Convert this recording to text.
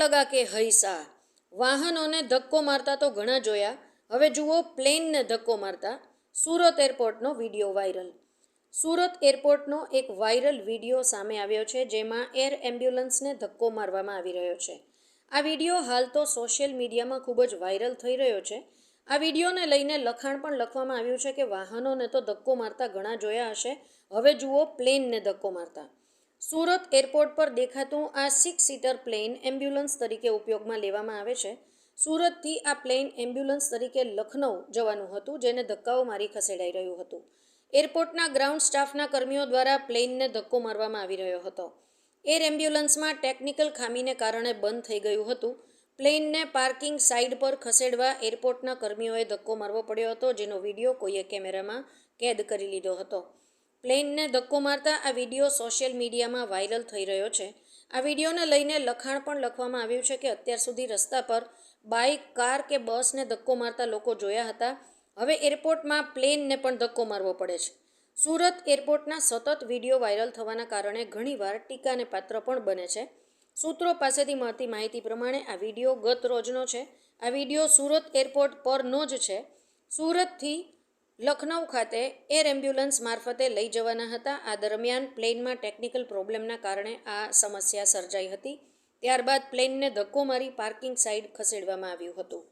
લગા કે હૈસા, વાહનોને ધક્કો મારતા તો ઘણા જોયા, હવે જુઓ પ્લેનને ધક્કો મારતા. સુરત એરપોર્ટનો વિડીયો વાયરલ. સુરત એરપોર્ટનો એક વાયરલ વિડીયો સામે આવ્યો છે, જેમાં એર એમ્બ્યુલન્સને ધક્કો મારવામાં આવી રહ્યો છે. આ વિડીયો હાલ તો સોશિયલ મીડિયામાં ખૂબ જ વાયરલ થઈ રહ્યો છે. આ વિડીયોને લઈને લખાણ પણ લખવામાં આવ્યું છે કે વાહનોને તો ધક્કો મારતા ઘણા જોયા હશે, હવે જુઓ પ્લેનને ધક્કો મારતા. સુરત એરપોર્ટ પર દેખાતું આ 6 સીટર પ્લેન એમ્બ્યુલન્સ તરીકે ઉપયોગમાં લેવામાં આવે છે. સુરતથી આ પ્લેન એમ્બ્યુલન્સ તરીકે લખનઉ જવાનું હતું, જેને ધક્કાઓ મારી ખસેડાઈ રહ્યું હતું. એરપોર્ટના ગ્રાઉન્ડ સ્ટાફના કર્મીઓ દ્વારા પ્લેનને ધક્કો મારવામાં આવી રહ્યો હતો. એર એમ્બ્યુલન્સમાં ટેકનિકલ ખામીને કારણે બંધ થઈ ગયું હતું. પ્લેનને પાર્કિંગ સાઇડ પર ખસેડવા એરપોર્ટના કર્મીઓએ ધક્કો મારવો પડ્યો હતો, જેનો વિડીયો કોઈએ કેમેરામાં કેદ કરી લીધો હતો. પ્લેનને ધક્કો મારતા આ વિડીયો સોશિયલ મીડિયામાં વાયરલ થઈ રહ્યો છે. આ વિડીયોને લઈને લખાણ પણ લખવામાં આવ્યું છે કે અત્યાર સુધી રસ્તા પર બાઇક, કાર કે બસને ધક્કો મારતા લોકો જોયા હતા, હવે એરપોર્ટમાં પ્લેનને પણ ધક્કો મારવો પડે છે. સુરત એરપોર્ટના સતત વિડીયો વાયરલ થવાના કારણે ઘણીવાર ટીકાને પાત્ર પણ બને છે. સૂત્રો પાસેથી મળતી માહિતી પ્રમાણે આ વિડીયો ગત રોજનો છે. આ વિડીયો સુરત એરપોર્ટ પરનો જ છે. સુરતથી લખનઉ ખાતે એર એમ્બ્યુલન્સ મારફતે લઈ જવાના હતા. આ દરમિયાન પ્લેનમાં ટેકનિકલ પ્રોબ્લેમના કારણે આ સમસ્યા સર્જાઈ હતી. ત્યારબાદ પ્લેનને ધક્કો મારી પાર્કિંગ સાઇડ ખસેડવામાં આવ્યું હતું.